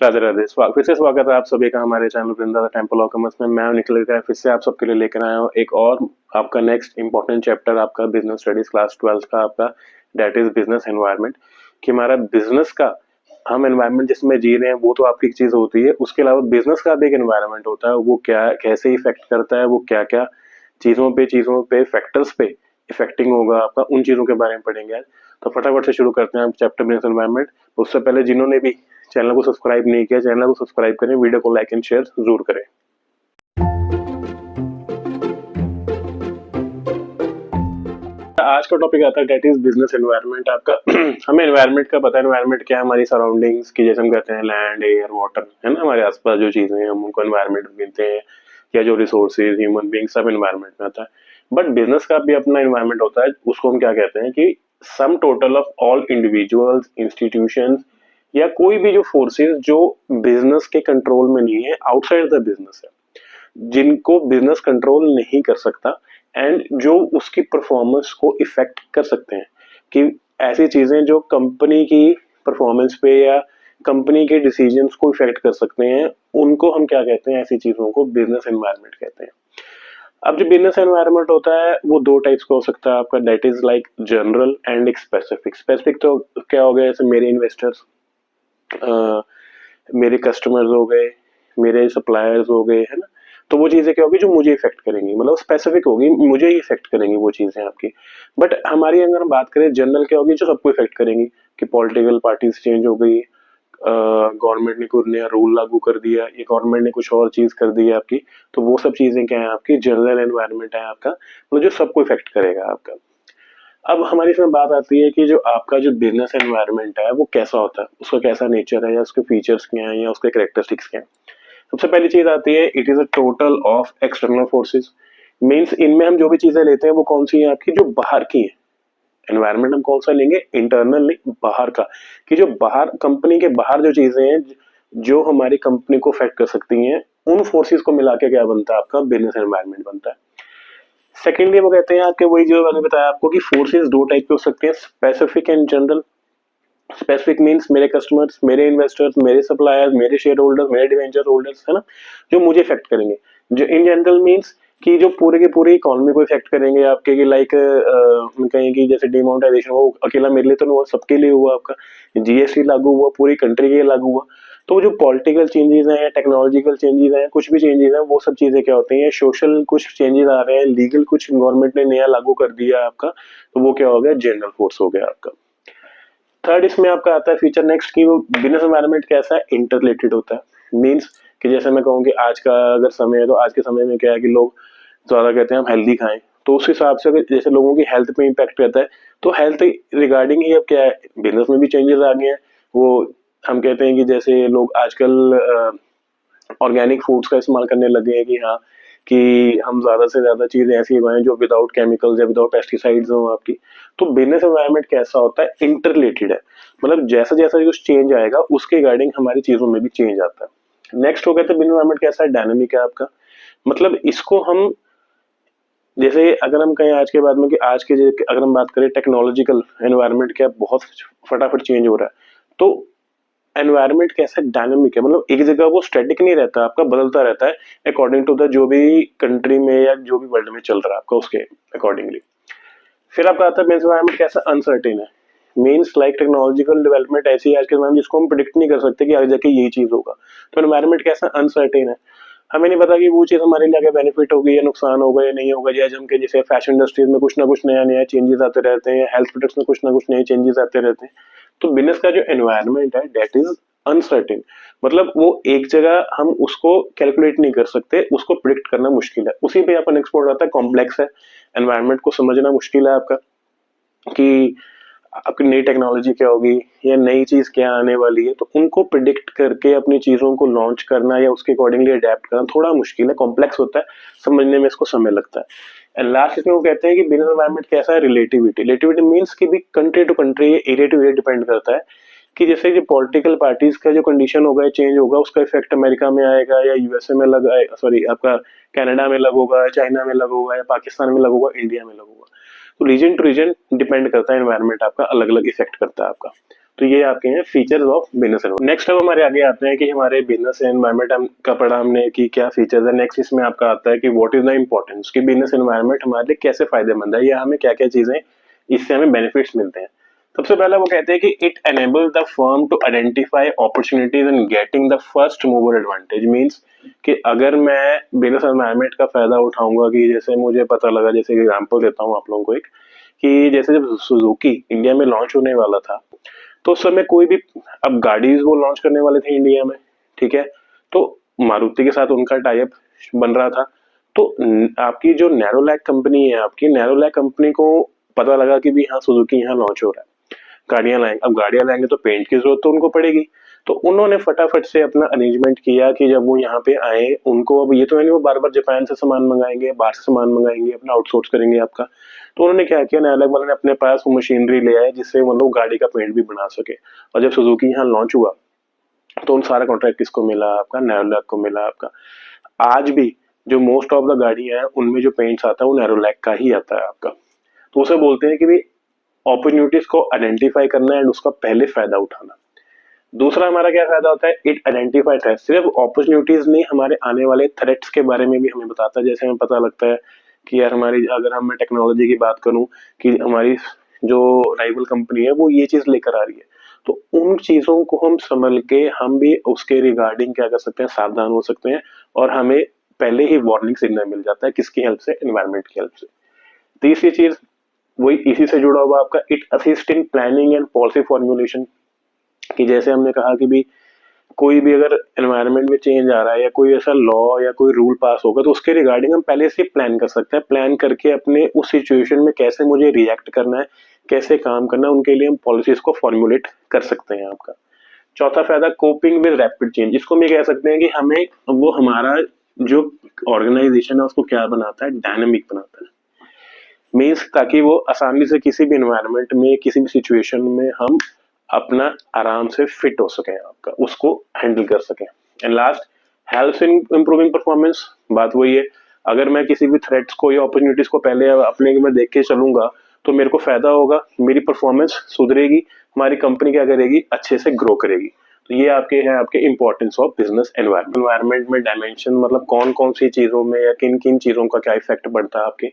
राधे राधे। फिर से स्वागत है आप सभी का हमारे channel Vrinda the temple of commerce में। मैं निखिल का फिर से आप सबके लिए लेकर आया हूँ एक और आपका नेक्स्ट इंपॉर्टेंट चैप्टर आपका बिजनेस स्टडीज क्लास 12 का आपका, दैट इज बिजनेस एनवायरनमेंट। कि हमारा बिजनेस का हम एनवायरनमेंट जिसमें जी रहे हैं वो तो आपकी चीज होती है, उसके अलावा बिजनेस का भी एक एनवायरनमेंट होता है, वो क्या कैसे इफेक्ट करता है, वो क्या क्या चीजों पे फैक्टर्स पे इफेक्टिंग होगा आपका, उन चीजों के बारे में पढ़ेंगे आज। तो फटाफट से शुरू करते हैं चैप्टर बिजनेस एनवायरनमेंट। उससे पहले जिन्होंने भी चैनल को सब्सक्राइब नहीं किया, चैनल को सब्सक्राइब करें, वीडियो को लाइक एंड शेयर जरूर करें। आज का टॉपिक आता है दैट इज बिजनेस एनवायरनमेंट आपका। हमें एनवायरनमेंट का पता है, एनवायरनमेंट क्या है, हमारी सराउंडिंग्स की, जैसे हम कहते हैं लैंड एयर वाटर, है ना, हमारे आसपास जो चीजें हैं हम उनको एनवायरनमेंट गिनते हैं, या जो रिसोर्सेज ह्यूमन बीइंग सब एनवायरनमेंट में आता है। बट बिजनेस का भी अपना एनवायरनमेंट होता है, उसको हम क्या कहते हैं कि sum total of all individuals, institutions या कोई भी जो फोर्सेस जो बिजनेस के कंट्रोल में नहीं है, आउटसाइड द बिजनेस है, जिनको बिजनेस कंट्रोल नहीं कर सकता एंड जो उसकी परफॉर्मेंस को इफेक्ट कर सकते हैं। कि ऐसी चीजें जो कंपनी की परफॉर्मेंस पे या कंपनी के डिसीजंस को इफेक्ट कर सकते हैं, उनको हम क्या कहते हैं, ऐसी चीजों को बिजनेस एनवायरनमेंट कहते हैं। अब जो बिजनेस एनवायरनमेंट होता है वो दो टाइप्स का हो सकता है आपका, that is like general and एक स्पेसिफिक। स्पेसिफिक तो क्या हो गया, जैसे मेरे इन्वेस्टर्स, मेरे कस्टमर्स हो गए, मेरे सप्लायर्स हो गए, है ना। तो वो चीजें क्या होगी जो मुझे इफेक्ट करेंगी, मतलब स्पेसिफिक होगी, मुझे ही इफेक्ट करेंगी वो चीजें आपकी। बट हमारी अगर हम बात करें जनरल, क्या होगी जो सबको इफेक्ट करेंगी, कि पॉलिटिकल पार्टीज चेंज हो गई, गवर्नमेंट ने कोई नया रूल लागू कर दिया, या गवर्नमेंट ने कुछ और चीज कर दी है आपकी, तो वो सब चीजें क्या है आपकी जनरल एनवायरनमेंट है आपका, मतलब जो सबको इफेक्ट करेगा आपका। अब हमारी इसमें बात आती है कि जो आपका जो बिजनेस एनवायरनमेंट है वो कैसा होता है, उसका कैसा नेचर है, या उसके फीचर्स क्या हैं, या उसके कैरेक्टरिस्टिक्स क्या हैं। सबसे पहली चीज आती है, it is a total of external forces. Means इनमें हम जो भी चीजें लेते हैं वो कौन सी है आपकी, जो बाहर की है। एनवायरनमेंट हम कौन सा लेंगे, इंटरनल नहीं, बाहर का। कि जो बाहर कंपनी के बाहर जो चीजें हैं जो हमारी कंपनी को अफेक्ट कर सकती हैं, उन फोर्सेस को मिला के क्या बनता है आपका बिजनेस एनवायरनमेंट बनता है। सेकेंडली वो कहते हैं आपके, वही जो मैंने बताया आपको कि फोर्सेस दो टाइप के हो सकते हैं, specific and general. Specific means मेरे कस्टमर्स, मेरे इन्वेस्टर्स, मेरे सप्लायर्स, मेरे शेयर होल्डर्स, मेरे डिवेंचर होल्डर्स, है ना, जो मुझे इफेक्ट करेंगे। जो इन जनरल मींस कि जो पूरे के पूरे इकोनॉमी को इफेक्ट करेंगे आपके, कि लाइक हम कहें कि जैसे डिमोनेटाइजेशन वो अकेला मेरे लिए तो नहीं हुआ, सबके लिए हुआ आपका। जीएसटी लागू हुआ, पूरी कंट्री के लिए लागू हुआ। तो जो पॉलिटिकल चेंजेस हैं, टेक्नोलॉजिकल चेंजेस हैं, कुछ भी चेंजेस हैं, वो सब चीजें क्या होती हैं, सोशल कुछ चेंजेस आ रहे हैं, लीगल कुछ गवर्नमेंट ने नया लागू कर दिया आपका, तो वो क्या हो गया, जनरल फोर्स हो गया आपका। थर्ड इसमें आपका आता है फीचर नेक्स्ट, की वो बिजनेस एनवायरनमेंट कैसा है, इंटर रिलेटेड होता है। मींस कि जैसे मैं कहूँ कि आज का अगर समय है, तो आज के समय में क्या है कि लोग ज्यादा कहते हैं हम हेल्दी खाएं, तो उस हिसाब से अगर जैसे लोगों की हेल्थ पे इम्पैक्ट रहता है, तो हेल्थ रिगार्डिंग ही अब क्या है, बिजनेस में भी चेंजेस आ गए हैं। वो हम कहते हैं कि जैसे लोग आजकल ऑर्गेनिक फूड्स का इस्तेमाल करने लगे हैं, कि हाँ, कि हम ज्यादा से ज्यादा चीजें ऐसी उगाएं जो विदाउट केमिकल्स या विदाउट पेस्टिसाइड्स हो आपकी। तो बिजनेस एनवायरनमेंट कैसा होता है, इंटर रिलेटेड है, मतलब जैसा जैसा जो चेंज आएगा उसके रिगार्डिंग हमारी चीजों में भी चेंज आता है। नेक्स्ट हो गया तो बिजनेस एनवायरनमेंट कैसा है, डायनेमिक है आपका। मतलब इसको हम जैसे अगर हम कहें आज के बाद में कि आज के अगर हम बात करें टेक्नोलॉजिकल एनवायरनमेंट क्या बहुत फटाफट चेंज हो रहा है, तो एनवायरनमेंट कैसा डायनामिक है, मतलब एक जगह वो स्टैटिक नहीं रहता आपका, बदलता रहता है अकॉर्डिंग टू द जो भी कंट्री में या जो भी वर्ल्ड में चल रहा है आपका, उसके अकॉर्डिंगली। फिर आपका आता है एनवायरनमेंट कैसा अनसर्टेन है। मीन्स लाइक टेक्नोलॉजिकल डेवलपमेंट ऐसी है आज के समय में जिसको हम प्रिडिक्ट नहीं कर सकते कि आगे जाके यही चीज होगा। तो एनवायरनमेंट कैसा अनसर्टेन है, हमें नहीं पता कि वो चीज हमारे लिए आगे बेनिफिट होगी या नुकसान होगा या नहीं होगा। जैसे हम के जैसे फैशन इंडस्ट्रीज में कुछ ना कुछ नया नया चेंजेस आते रहते हैं, हेल्थ प्रोडक्ट्स में कुछ ना कुछ नए चेंजेस आते रहते हैं। तो बिजनेस का जो एनवायरनमेंट है दैट इज अनसर्टेन, मतलब वो एक जगह हम उसको कैलकुलेट नहीं कर सकते, उसको प्रिडिक्ट करना मुश्किल है। उसी पे अपन एक्सपोर्ट आता है, कॉम्प्लेक्स है, एनवायरनमेंट को समझना मुश्किल है आपका, कि आपकी नई टेक्नोलॉजी क्या होगी या नई चीज क्या आने वाली है, तो उनको प्रिडिक्ट करके अपनी चीजों को लॉन्च करना या उसके अकॉर्डिंगली अडेप्ट करना थोड़ा मुश्किल है, कॉम्प्लेक्स होता है, समझने में इसको समय लगता है। एंड लास्ट इसमें वो कहते हैं कि बिजनेस एनवायरनमेंट कैसा है, रिलेटिविटी। रिलेटिविटी मींस कि भी country to country, area to area depend करता है, कि जैसे जो पॉलिटिकल पार्टीज का जो कंडीशन होगा चेंज होगा, उसका इफेक्ट अमेरिका में आएगा या यूएसए में लगा, सॉरी आपका कनाडा में लगेगा, चाइना में लगेगा, या पाकिस्तान में लगेगा, इंडिया में लगेगा। तो रीजन टू रीजन डिपेंड करता है, एनवायरनमेंट आपका अलग अलग इफेक्ट करता है आपका। तो ये आपके हैं features of business environment. Next अब हमारे आगे आते हैं कि हमारे बिजनेस एनवायरनमेंट का पढ़ा हमने कि क्या फीचर्स है। नेक्स्ट इसमें आपका आता है कि व्हाट इज द इंपॉर्टेंस, कि बिजनेस एनवायरनमेंट हमारे लिए कैसे फायदेमंद है या हमें क्या क्या चीजें इससे हमें बेनिफिट्स मिलते हैं। सबसे पहला वो कहते हैं कि it enable the firm to identify opportunities and getting the first mover advantage. Means कि अगर मैं बिजनेस एनवायरनमेंट का फायदा उठाऊंगा, कि जैसे मुझे पता लगा, जैसे एग्जांपल देता हूँ आप लोगों को एक, कि जैसे जब सुजुकी इंडिया में लॉन्च होने वाला था, तो उस समय कोई भी, अब गाड़ीज वो लॉन्च करने वाले थे इंडिया में, ठीक है, तो मारुति के साथ उनका टाई अप बन रहा था। तो आपकी जो नैरोलैक कंपनी है, आपकी नैरोलैक कंपनी को पता लगा कि भी हाँ सुजुकी यहाँ लॉन्च हो रहा है, गाड़ियां लाएंगे। अब गाड़ियां लाएंगे तो पेंट की जरूरत तो उनको पड़ेगी, तो उन्होंने फटाफट से अपना अरेंजमेंट किया कि जब वो यहाँ पे आए, उनको अब ये तो है नहीं वो बार बार जापान से सामान मंगाएंगे, बाहर से सामान मंगाएंगे, अपना आउटसोर्स करेंगे आपका। तो उन्होंने क्या किया, नैरोलैक वाले ने अपने पास वो मशीनरी ले आए जिससे वो लोग गाड़ी का पेंट भी बना सके। और जब सुजुकी यहाँ लॉन्च हुआ तो उन सारा कॉन्ट्रैक्ट किसको मिला, आपका नैरोलैक को मिला आपका। आज भी जो मोस्ट ऑफ द गाड़ी है उनमें जो पेंट्स आता है वो नैरोलैक का ही आता है आपका। तो उसे बोलते हैं कि भी अपॉर्चुनिटीज को आइडेंटिफाई करना एंड उसका पहले फायदा उठाना। दूसरा हमारा क्या फायदा होता है, इट आइडेंटिफाई थ्रेट। सिर्फ अपॉर्चुनिटीज नहीं, हमारे आने वाले थ्रेट्स के बारे में भी हमें बताता है। जैसे हमें पता लगता है कि यार हमारी, अगर हम मैं टेक्नोलॉजी की बात करूं कि हमारी जो राइवल कंपनी है वो ये चीज लेकर आ रही है, तो उन चीजों को हम संभल के हम भी उसके रिगार्डिंग क्या कर सकते हैं, सावधान हो सकते हैं। और हमें पहले ही वार्निंग सिग्नल मिल जाता है, किसकी हेल्प से, एनवायरनमेंट की हेल्प से। तीसरी चीज वही इसी से जुड़ा हुआ आपका, it assist in planning and policy formulation. कि जैसे हमने कहा कि भी कोई भी अगर एनवायरनमेंट में चेंज आ रहा है या कोई ऐसा लॉ या कोई रूल पास होगा, तो उसके रिगार्डिंग हम पहले से प्लान कर सकते हैं। प्लान करके अपने उस सिचुएशन में कैसे मुझे रिएक्ट करना है, कैसे काम करना है, उनके लिए हम पॉलिसीज को फॉर्मुलेट कर सकते हैं आपका। चौथा फायदा, कोपिंग विद रैपिड चेंज। इसको हम ये कह सकते हैं कि हमें वो हमारा जो ऑर्गेनाइजेशन है उसको क्या बनाता है, डायनामिक बनाता है। मीन्स ताकि वो आसानी से किसी भी एनवायरनमेंट में, किसी भी सिचुएशन में हम अपना आराम से फिट हो सके, आपका उसको हैंडल कर सके। And last, help in improving performance. बात वही है, अगर मैं किसी भी थ्रेट्स को या अपॉर्चुनिटीज को पहले अपने में देख के चलूंगा तो मेरे को फायदा होगा, मेरी परफॉर्मेंस सुधरेगी, हमारी कंपनी क्या करेगी, अच्छे से ग्रो करेगी। तो ये आपके हैं आपके importance of business environment. Environment में डायमेंशन मतलब कौन कौन सी चीजों में या किन किन चीजों का क्या इफेक्ट पड़ता है आपके।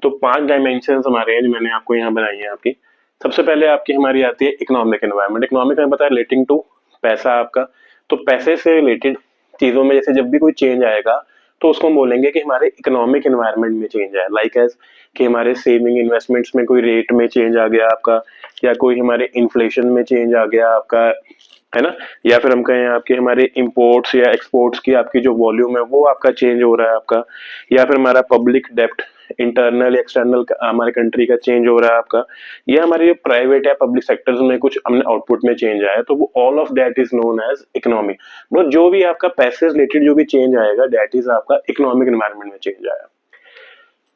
तो 5 डायमेंशन हमारे हैं जो मैंने आपको यहाँ बनाई है आपकी। सबसे पहले आपकी हमारी आती है इकोनॉमिक एनवायरनमेंट। इकोनॉमिक में पता है रिलेटिंग टू पैसा आपका, तो पैसे से रिलेटेड चीजों में जैसे जब भी कोई चेंज आएगा तो उसको हम बोलेंगे कि हमारे इकोनॉमिक एनवायरनमेंट में चेंज आया। लाइक एज कि हमारे सेविंग इन्वेस्टमेंट्स में कोई रेट में चेंज आ गया आपका, या कोई हमारे इन्फ्लेशन में चेंज आ गया आपका, है ना। या फिर हम कहें आपके हमारे इंपोर्ट्स या एक्सपोर्ट्स की आपकी जो वॉल्यूम है वो आपका चेंज हो रहा है आपका। या फिर हमारा पब्लिक डेप्ट इंटरनल एक्सटर्नल हमारे कंट्री का चेंज हो रहा है आपका। या हमारे प्राइवेट या पब्लिक सेक्टर्स में कुछ हमने आउटपुट में चेंज आया, तो वो all of that is known as economy. मतलब जो भी आपका पैसे रिलेटेड जो भी चेंज आएगा दैट इज आपका इकोनॉमिक एनवायरनमेंट में चेंज आया।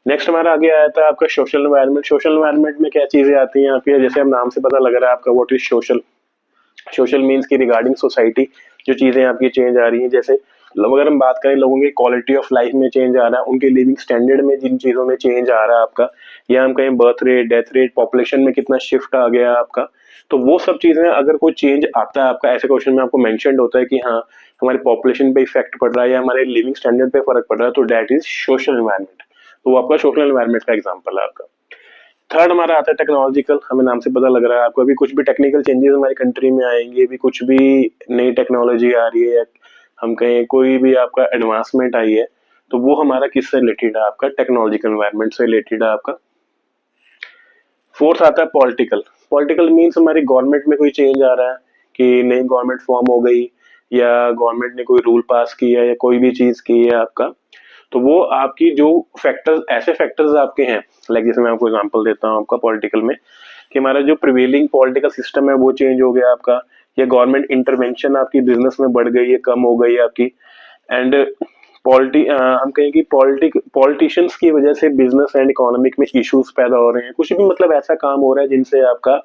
नेक्स्ट हमारा आगे आया था आपका सोशल एनवायरनमेंट। सोशल एनवायरनमेंट में क्या चीजें आती हैं आपकी, जैसे हम नाम से पता लग रहा है आपका what is social. Social means की रिगार्डिंग सोसाइटी जो चीजें आपकी चेंज आ रही हैं, जैसे अगर हम बात करें लोगों की क्वालिटी ऑफ लाइफ में चेंज आ रहा है, उनके लिविंग स्टैंडर्ड में जिन चीजों में चेंज आ रहा है आपका, या हम कहें birth rate, death rate, population में कितना शिफ्ट आ गया आपका, तो वो सब चीजें अगर कोई चेंज आता है आपका, ऐसे क्वेश्चन में आपको मेंशन होता है कि हाँ हमारी पॉपुलेशन पे इफेक्ट पड़ रहा है या हमारे लिविंग स्टैंडर्ड पे फर्क पड़ रहा है, तो दैट इज सोशल एनवायरनमेंट। तो वो आपका सोशल एनवायरनमेंट का एग्जाम्पल है आपका। थर्ड हमारा आता है टेक्नोलॉजिकल। हमें नाम से पता लग रहा है आपको अभी कुछ भी टेक्निकल चेंजेस हमारी कंट्री में आएंगे, अभी कुछ भी नई टेक्नोलॉजी आ रही है या हम कहें कोई भी आपका एडवांसमेंट आई है, तो वो हमारा किससे रिलेटेड है, आपका टेक्नोलॉजिकल एनवायरनमेंट से रिलेटेड है आपका। फोर्थ आता है पॉलिटिकल। पॉलिटिकल मीन्स हमारी गवर्नमेंट में कोई चेंज आ रहा है कि नई गवर्नमेंट फॉर्म हो गई, या गवर्नमेंट ने कोई रूल पास किया या कोई भी चीज की है आपका, तो वो आपकी जो फैक्टर्स, ऐसे फैक्टर्स आपके हैं, लाइक जैसे मैं आपको एग्जांपल देता हूँ आपका पॉलिटिकल में, कि हमारा जो प्रिवेलिंग पॉलिटिकल सिस्टम है वो चेंज हो गया आपका, या गवर्नमेंट इंटरवेंशन आपकी बिजनेस में बढ़ गई है, कम हो गई है आपकी। एंड हम कहें कि पॉलिटिशियंस की वजह से बिजनेस एंड इकोनॉमिक में इश्यूज पैदा हो रहे हैं, कुछ भी मतलब ऐसा काम हो रहा है जिनसे आपका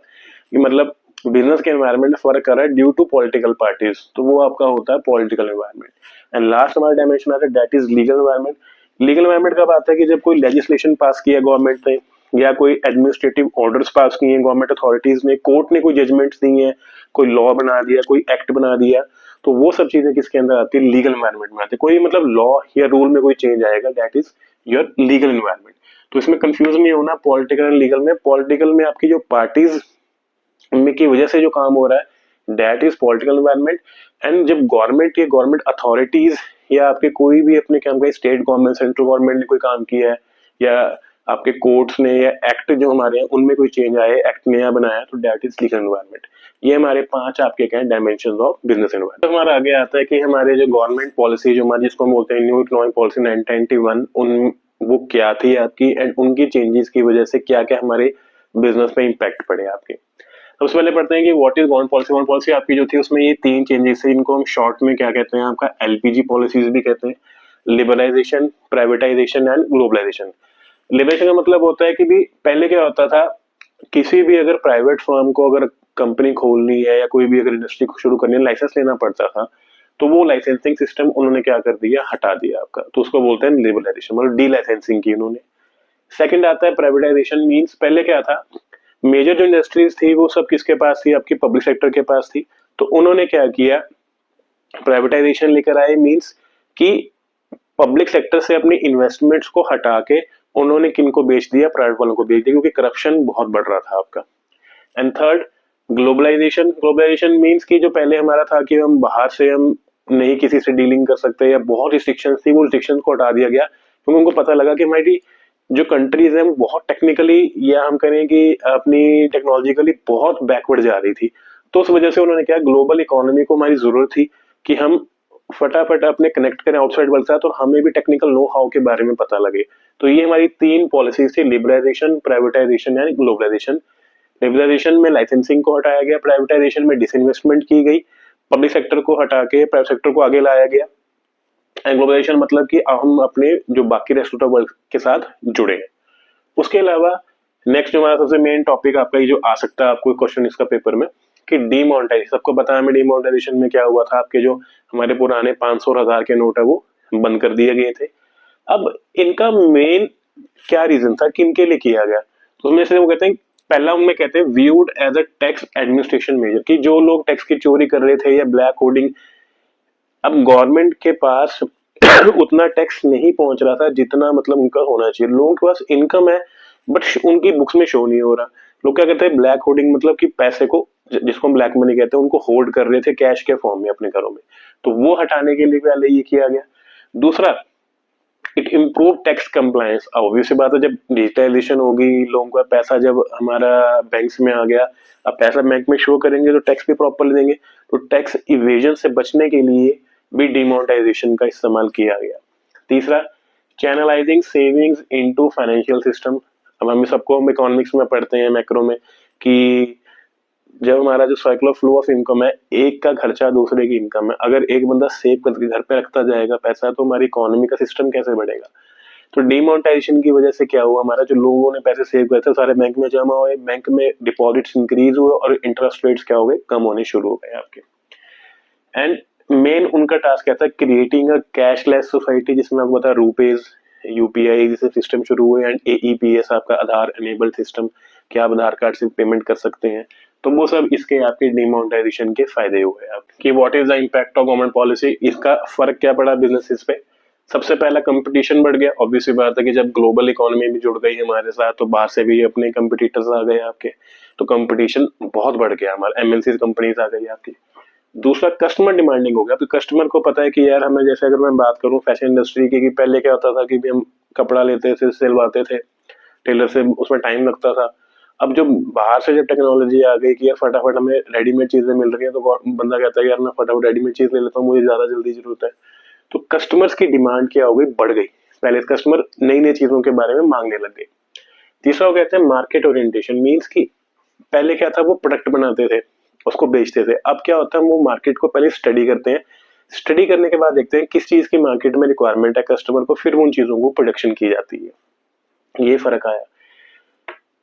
मतलब बिजनेस के एनवायरनमेंट में फर्क कर रहा है ड्यू टू पॉलिटिकल पार्टीज, तो वो आपका होता है पॉलिटिकल एनवायरनमेंट। एंड लास्ट हमारा डायमेंशन आता है that is legal environment. Legal environment कब आता है कि जब कोई लेजिस्लेशन पास किया गवर्नमेंट ने, या कोई एडमिनिस्ट्रेटिव ऑर्डर्स पास किए हैं गवर्नमेंट अथॉरिटीज ने, कोर्ट ने कोई जजमेंट्स दी हैं, कोई लॉ बना दिया, कोई एक्ट बना दिया, तो वो सब चीजें किसके अंदर आती है, लीगल एनवायरनमेंट में आती है। कोई मतलब लॉ या रूल में कोई चेंज आएगा, that is your legal environment. तो इसमें कंफ्यूज नहीं होना पॉलिटिकल एंड लीगल में। पॉलिटिकल में आपकी जो पार्टीज में की वजह से जो काम हो रहा है that is political environment. And जब गवर्नमेंट या गवर्नमेंट अथॉरिटीज या आपके कोई भी अपने काम का स्टेट गवर्नमेंट सेंट्रल गवर्नमेंट ने कोई काम किया है, या आपके कोर्ट्स ने या एक्ट जो हमारे हैं उनमें कोई चेंज आए, एक्ट नया बनाया, तो दैट इज लीगल एनवायरनमेंट। ये हमारे 5 आपके क्या डायमेंशन ऑफ बिजनेस एनवायरनमेंट। तो हमारा आगे आता है कि हमारे जो गवर्नमेंट पॉलिसी जो हमारी जिसको हम बोलते हैं न्यू इकोनॉमिक पॉलिसी 1991, उन वो क्या थी आपकी, एंड उनकी चेंजेस की वजह से क्या क्या हमारे बिजनेस पे इम्पैक्ट पड़े आपके। सबसे पहले पढ़ते हैं कि what is government policy. Government policy आपकी जो थी उसमें ये 3 चेंजेस है, इनको हम शॉर्ट में क्या कहते हैं, आपका एलपीजी पॉलिसीज भी कहते हैं, liberalisation, privatisation and globalisation. Liberation का मतलब होता है कि भी पहले क्या होता था, किसी भी अगर प्राइवेट फर्म को अगर कंपनी खोलनी है या कोई भी अगर इंडस्ट्री शुरू करनी है, लाइसेंस लेना पड़ता था, तो वो लाइसेंसिंग सिस्टम उन्होंने क्या कर दिया, हटा दिया आपका, तो उसको बोलते हैं लिबरलाइजेशन, मतलब डी लाइसेंसिंग की उन्होंने। सेकंड आता है प्राइवेटाइजेशन। मींस पहले क्या था, मेजर जो इंडस्ट्रीज थी वो सब किसके पास थी, आपकी पब्लिक सेक्टर के पास थी, तो उन्होंने क्या किया, प्राइवेटाइजेशन लेकर आए। मींस कि पब्लिक सेक्टर से अपनी इन्वेस्टमेंट्स को हटा के उन्होंने किनको बेच दिया, प्राइवेट वालों को बेच दिया, क्योंकि करप्शन बहुत बढ़ रहा था आपका। And third globalisation. Globalisation means कि जो पहले हमारा था कि हम बाहर से हम नहीं किसी से डीलिंग कर सकते या बहुत रिस्ट्रिक्शंस थी, वो रिस्ट्रिक्शंस को हटा दिया गया, क्योंकि उनको पता लगा कि हमारी जो कंट्रीज है वो बहुत टेक्निकली या हम करें कि अपनी टेक्नोलॉजिकली बहुत बैकवर्ड जा रही थी। तो उस वजह से उन्होंने क्या, ग्लोबल इकोनॉमी को हमारी जरूरत थी कि हम फटाफट अपने कनेक्ट करें आउटसाइड वर्ल्ड से, तो हमें भी टेक्निकल नो हाउ के बारे में पता लगे। तो ये हमारी 3 पॉलिसीज थी, liberalisation, privatisation and globalisation. Liberalisation में लाइसेंसिंग को हटाया गया, प्राइवेटाइजेशन में डिसइन्वेस्टमेंट की गई, पब्लिक सेक्टर को हटा के प्राइवेट सेक्टर को आगे लाया गया, एंड ग्लोबलाइजेशन मतलब कि हम अपने जो बाकी रेस्ट ऑफ द वर्ल्ड के साथ जुड़े हैं। उसके अलावा नेक्स्ट जो हमारा सबसे मेन टॉपिक आपका ये जो आ सकता है आपको क्वेश्चन इसका पेपर में, कि डीमोनेटाइजेशन। सबको पता है हमें डीमोनेटाइजेशन में क्या हुआ था, आपके जो हमारे पुराने 500 और 1000 के नोट है वो बंद कर दिए गए थे। अब इनका मेन क्या रीजन था, किन के लिए किया गया, तो उसमें से वो कहते हैं, पहला उनमें कहते हैं viewed as a tax administration measure, कि जो लोग टैक्स की चोरी कर रहे थे या ब्लैक होर्डिंग, अब गवर्नमेंट के पास उतना टैक्स नहीं पहुंच रहा था जितना मतलब उनका होना चाहिए। लोगों के पास इनकम है बट उनकी बुक्स में शो नहीं हो रहा। लोग क्या कहते हैं, ब्लैक होर्डिंग मतलब कि पैसे को, जिसको हम ब्लैक मनी कहते हैं, उनको होल्ड कर रहे थे कैश के फॉर्म में अपने घरों में, तो वो हटाने के लिए पहले ये किया गया। दूसरा, it improve tax compliance. Obvious बात है, जब डिजिटलाइजेशन होगी, लोगों का पैसा जब हमारा बैंक्स में आ गया, अब पैसा बैंक में शो करेंगे तो टैक्स भी प्रॉपर देंगे, तो टैक्स इवेजन से बचने के लिए भी डिमोनेटाइजेशन का इस्तेमाल किया गया। तीसरा, channelising savings into financial system. अब हम सबको हम इकोनॉमिक्स में पढ़ते हैं मैक्रो में कि जब हमारा जो cycle of flow of income है, एक का खर्चा दूसरे की इनकम है, अगर एक बंदा सेव करके घर पे रखता जाएगा पैसा, तो हमारी इकोनॉमी का सिस्टम कैसे बढ़ेगा। तो डिमोनेटाइजेशन की वजह से क्या हुआ, हमारा जो लोगों ने पैसे सेव करे थे सारे बैंक में जमा हुए, बैंक में डिपॉजिट्स इंक्रीज हुए और इंटरेस्ट रेट्स क्या हो गए, कम होने शुरू हो गए आपके। एंड मेन उनका टास्क क्या था, क्रिएटिंग अ कैशलेस सोसाइटी, जिसमें आपको पता है रूपेज, यूपीआई जैसे सिस्टम शुरू हुए, एंड एईपीएस आपका आधार एनेबल्ड सिस्टम, कि आप आधार कार्ड से पेमेंट कर सकते हैं। तो वो सब इसके आपके डिमोनेटाइजेशन के फायदे हुए आप कि what is the impact of government policy. इसका फर्क क्या पड़ा बिजनेसेस पे, सबसे पहला कंपटीशन बढ़ गया। ऑब्वियसली बात है कि जब ग्लोबल इकोनॉमी भी जुड़ गई हमारे साथ, तो बाहर से भी अपने कंपटीटर्स आ गए आपके, तो कंपटीशन बहुत बढ़ गया हमारा, एमएनसी कंपनीज आ गई आपकी। दूसरा, कस्टमर डिमांडिंग हो गया। तो कस्टमर को पता है कि यार हमें, जैसे अगर मैं बात करूं फैशन इंडस्ट्री की, कि पहले क्या होता था कि भी हम कपड़ा लेते थे, सिलवाते थे टेलर से, उसमें टाइम लगता था। अब जो बाहर से जब टेक्नोलॉजी आ गई कि यार फटाफट हमें रेडीमेड चीजें मिल रही है, तो बंदा कहता है यार मैं फटाफट रेडीमेड चीज ले लेता हूँ, मुझे ज्यादा जल्दी जरूरत है। तो कस्टमर्स की डिमांड क्या हो गई, बढ़ गई। पहले कस्टमर नई नई चीजों के बारे में मांगने लग गए। तीसरा वो कहते हैं मार्केट ओरिएंटेशन। मीन्स की पहले क्या था, वो प्रोडक्ट बनाते थे, उसको बेचते थे। अब क्या होता है, वो मार्केट को पहले स्टडी करते हैं, स्टडी करने के बाद देखते हैं किस चीज की मार्केट में रिक्वायरमेंट है कस्टमर को, फिर उन चीजों को प्रोडक्शन की जाती है। ये फर्क आया।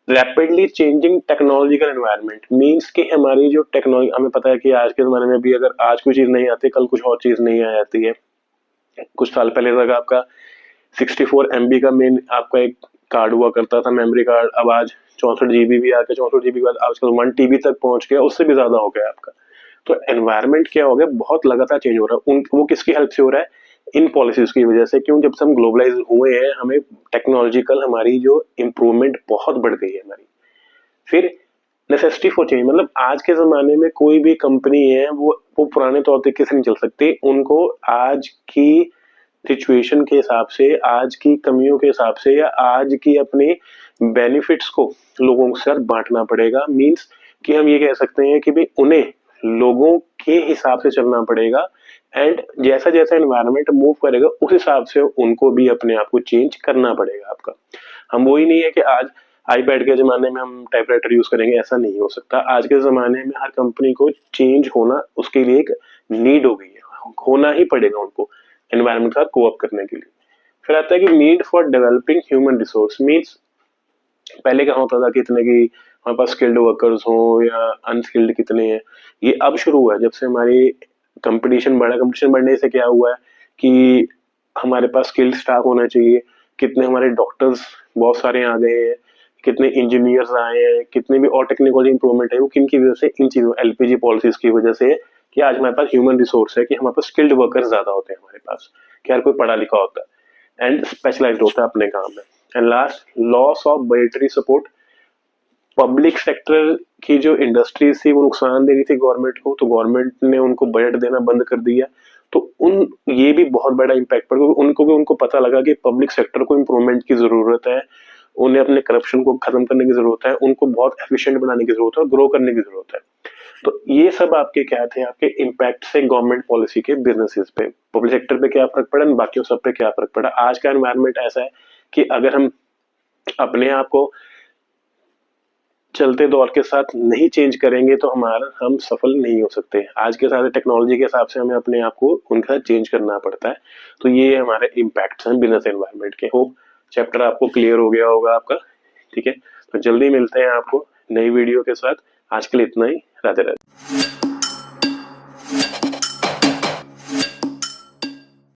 Rapidly changing technological environment. Means कि हमारी जो टेक्नोलॉजी, हमें पता है कि आज के जमाने में भी अगर आज कोई चीज नहीं आती, कल कुछ और चीज नहीं आ जाती है। कुछ साल पहले तक आपका 64 MB का मेन आपका एक कार्ड हुआ करता था, मेमोरी कार्ड, अब आज 64 जीबी भी आ गया, 64 जीबी के बाद आजकल 1 टीबी तक पहुंच गया, उससे भी ज्यादा हो गया आपका। तो एनवायरनमेंट क्या हो गया, बहुत लगातार चेंज हो रहा है। वो किसकी हेल्प से हो रहा है? इन पॉलिसीज की वजह से। क्यों? जब से हम ग्लोबलाइज हुए हैं, हमें टेक्नोलॉजिकल हमारी जो इम्प्रूवमेंट बहुत बढ़ गई है हमारी। फिर नेसेसिटी फॉर चेंज, मतलब आज के जमाने में कोई भी कंपनी है वो पुराने तौर तरीके से नहीं चल सकती। उनको आज की सिचुएशन के हिसाब से, आज की कमियों के हिसाब से, या आज की अपने बेनिफिट्स को लोगों के साथ बांटना पड़ेगा। मींस कि हम ये कह सकते हैं कि भाई उन्हें लोगों के हिसाब से चलना पड़ेगा, एंड जैसा जैसा एनवायरनमेंट मूव करेगा उस हिसाब से उनको भी अपने आप को चेंज करना पड़ेगा आपका। हम वही नहीं है कि आज आईपैड के जमाने में हम टाइपराइटर यूज करेंगे, ऐसा नहीं हो सकता। आज के जमाने में हर कंपनी को चेंज होना, उसके लिए एक नीड हो गई है, होना ही पड़ेगा उनको एनवायरनमेंट के साथ कोऑप करने के लिए। फिर आता है कि need for developing human resource. Means पहले क्या होता था कि इतने की हमारे पास स्किल्ड वर्कर्स हो या अनस्किल्ड कितने हैं, ये अब शुरू हुआ है जब से हमारी कंपटीशन बढ़ा। कंपटीशन बढ़ने से क्या हुआ है कि हमारे पास स्किल्ड स्टाफ होना चाहिए। कितने हमारे डॉक्टर्स बहुत सारे आ गए हैं, कितने इंजीनियर्स आए हैं, कितने भी और टेक्निकल इंप्रूवमेंट है, वो किन की वजह से? इन चीजों, एलपीजी पॉलिसीज की वजह से, कि आज हमारे पास ह्यूमन रिसोर्स है, कि हमारे पास स्किल्ड वर्कर्स ज्यादा होते हैं हमारे पास, कि हर कोई पढ़ा लिखा होता है एंड स्पेशलाइज्ड होता है अपने काम में। And last, loss of budgetary support. Public sector की जो इंडस्ट्रीज थी वो नुकसान दे रही थी गवर्नमेंट को, तो गवर्नमेंट ने उनको बजट देना बंद कर दिया। तो उन ये भी बहुत बड़ा इम्पैक्ट पड़ा, उनको पता लगा कि पब्लिक सेक्टर को इम्प्रूवमेंट की जरूरत है, उन्हें अपने करप्शन को खत्म करने की जरूरत है, उनको बहुत एफिशिएंट बनाने की जरूरत है और ग्रो करने की जरूरत है। तो ये सब आपके क्या थे, आपके इम्पैक्ट से गवर्नमेंट पॉलिसी के बिजनेसेस पे, पब्लिक सेक्टर पे क्या फर्क पड़ा, बाकी सब पे क्या फर्क पड़ा। आज का एनवायरनमेंट ऐसा है कि अगर हम अपने आप को चलते दौर के साथ नहीं चेंज करेंगे तो हम सफल नहीं हो सकते। आज के साथ टेक्नोलॉजी के हिसाब से हमें अपने आप को उनके साथ चेंज करना पड़ता है। तो ये हमारे इम्पैक्ट्स हैं बिजनेस एनवायरनमेंट के। होप चैप्टर आपको क्लियर हो गया होगा आपका। ठीक है, तो जल्दी मिलते हैं आपको नई वीडियो के साथ। आज के लिए इतना ही। राधे राधे।